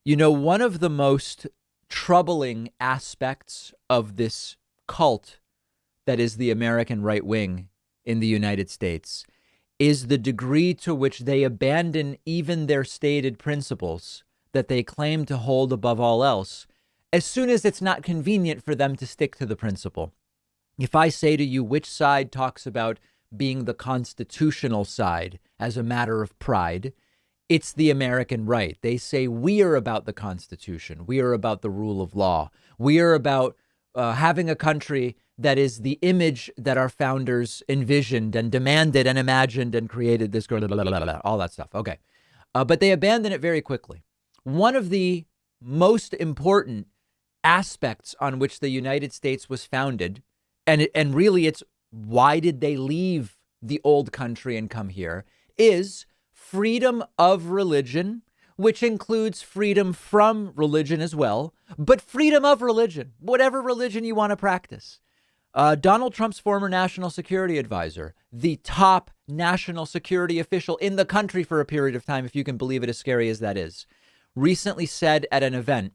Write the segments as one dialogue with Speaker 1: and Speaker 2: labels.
Speaker 1: You know, one of the most troubling aspects of this cult that is the American right wing in the United States is the degree to which they abandon even their stated principles that they claim to hold above all else, as soon as it's not convenient for them to stick to the principle. If I say to you which side talks about being the constitutional side as a matter of pride, it's the American right. They say we are about the Constitution. We are about the rule of law. We are about having a country that is the image that our founders envisioned and demanded and imagined and created this, all that stuff. Okay. But they abandon it very quickly. One of the most important aspects on which the United States was founded, and really it's why did they leave the old country and come here, is freedom of religion, which includes freedom from religion as well, but freedom of religion, whatever religion you want to practice. Donald Trump's former national security advisor, the top national security official in the country for a period of time, if you can believe it, as scary as that is, recently said at an event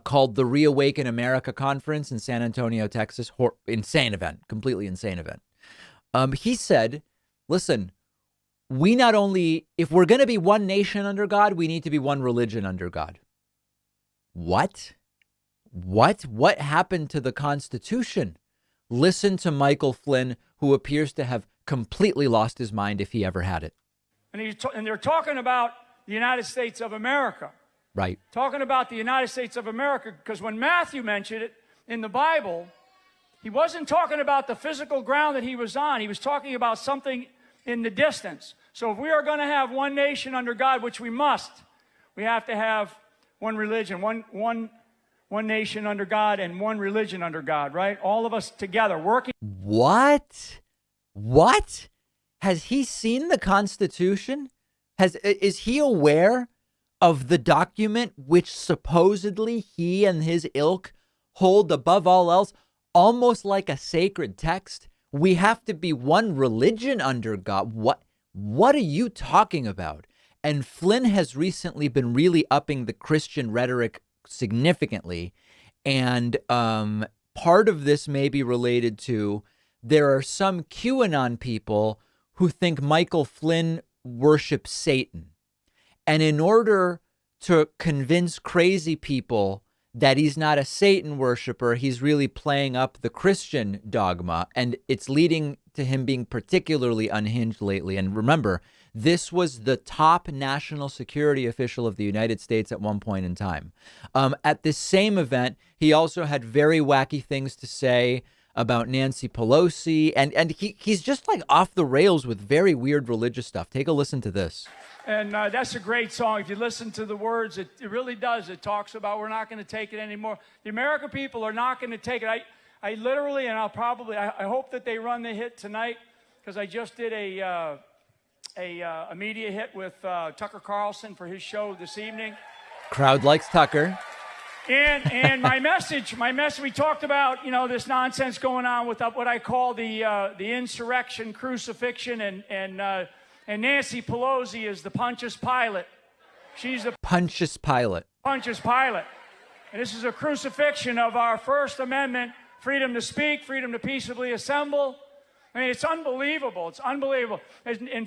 Speaker 1: called the Reawaken America Conference in San Antonio, Texas, insane event, completely insane event. He said, listen, we not only, if we're going to be one nation under God, we need to be one religion under God. What? What happened to the Constitution? Listen to Michael Flynn, who appears to have completely lost his mind if he ever had it.
Speaker 2: And they're talking about the United States of America.
Speaker 1: Right.
Speaker 2: Talking about the United States of America, because when Matthew mentioned it in the Bible, he wasn't talking about the physical ground that he was on. He was talking about something in the distance. So if we are going to have one nation under God, which we must, we have to have one religion, one nation under God and one religion under God, right? All of us together working.
Speaker 1: What? Has he seen the Constitution? Is he aware of the document which supposedly he and his ilk hold above all else, almost like a sacred text? We have to be one religion under God. What are you talking about? And Flynn has recently been really upping the Christian rhetoric significantly. And part of this may be related to there are some QAnon people who think Michael Flynn worships Satan. And in order to convince crazy people that he's not a Satan worshiper, he's really playing up the Christian dogma. And it's leading to him being particularly unhinged lately. And remember, this was the top national security official of the United States at one point in time. At this same event, he also had very wacky things to say about Nancy Pelosi. And he's just like off the rails with very weird religious stuff. Take a listen to this.
Speaker 2: And that's a great song. If you listen to the words, it really does. It talks about we're not going to take it anymore. The American people are not going to take it. I literally, and I hope that they run the hit tonight, because I just did a media hit with Tucker Carlson for his show this evening.
Speaker 1: Crowd likes Tucker.
Speaker 2: And my message, we talked about, this nonsense going on with what I call the insurrection, crucifixion, and Nancy Pelosi is the Pontius Pilate. She's the
Speaker 1: Pontius Pilate.
Speaker 2: Pontius Pilate. And this is a crucifixion of our First Amendment, freedom to speak, freedom to peaceably assemble. I mean, it's unbelievable. It's unbelievable. In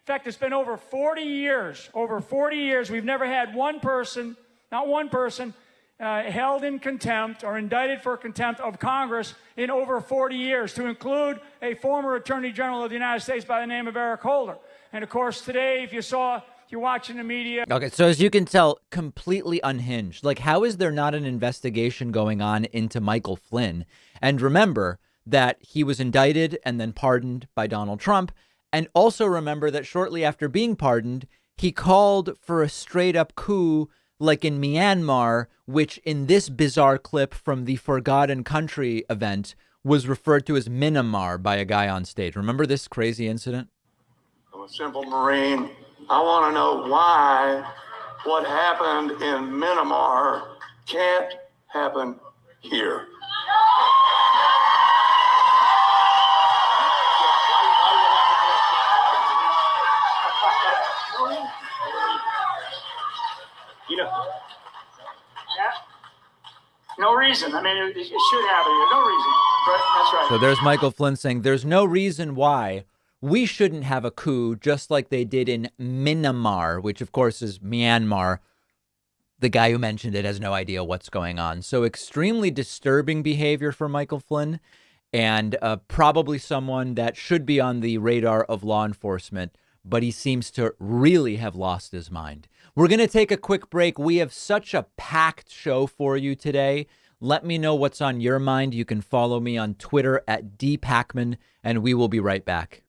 Speaker 2: fact, it's been over 40 years. Over 40 years, we've never had not one person, held in contempt or indicted for contempt of Congress in over 40 years, to include a former Attorney General of the United States by the name of Eric Holder. And of course, today, if you're watching the media.
Speaker 1: Okay, so as you can tell, completely unhinged. Like, how is there not an investigation going on into Michael Flynn? And remember that he was indicted and then pardoned by Donald Trump. And also remember that shortly after being pardoned, he called for a straight up coup like in Myanmar, which in this bizarre clip from the Forgotten Country event was referred to as Myanmar by a guy on stage. Remember this crazy incident?
Speaker 3: I'm a simple Marine. I want to know why what happened in Myanmar can't happen here.
Speaker 4: You know,
Speaker 2: Yeah. No reason. I mean, it should happen here. No reason. Right? That's right.
Speaker 1: So there's Michael Flynn saying there's no reason why we shouldn't have a coup just like they did in Myanmar, which of course is Myanmar. The guy who mentioned it has no idea what's going on. So extremely disturbing behavior for Michael Flynn, and probably someone that should be on the radar of law enforcement, but he seems to really have lost his mind. We're going to take a quick break. We have such a packed show for you today. Let me know what's on your mind. You can follow me on Twitter at @dpackman, and we will be right back.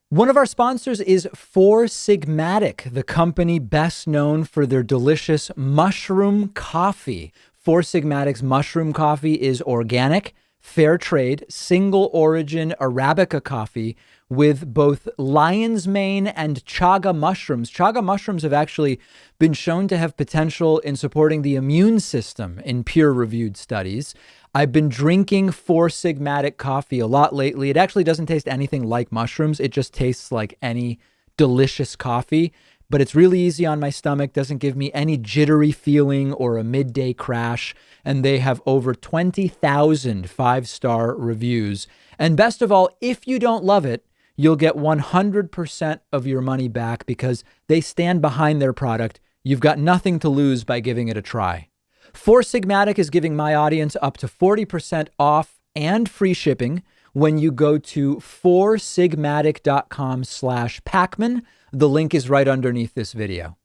Speaker 1: One of our sponsors is Four Sigmatic, the company best known for their delicious mushroom coffee. Four Sigmatic's mushroom coffee is organic, fair trade, single origin Arabica coffee with both lion's mane and chaga mushrooms. Chaga mushrooms have actually been shown to have potential in supporting the immune system in peer-reviewed studies. I've been drinking Four Sigmatic coffee a lot lately. It actually doesn't taste anything like mushrooms. It just tastes like any delicious coffee, but it's really easy on my stomach, doesn't give me any jittery feeling or a midday crash, and they have over 20,000 five-star reviews. And best of all, if you don't love it, you'll get 100% of your money back because they stand behind their product. You've got nothing to lose by giving it a try. Four Sigmatic is giving my audience up to 40% off and free shipping when you go to foursigmatic.com/Packman. The link is right underneath this video.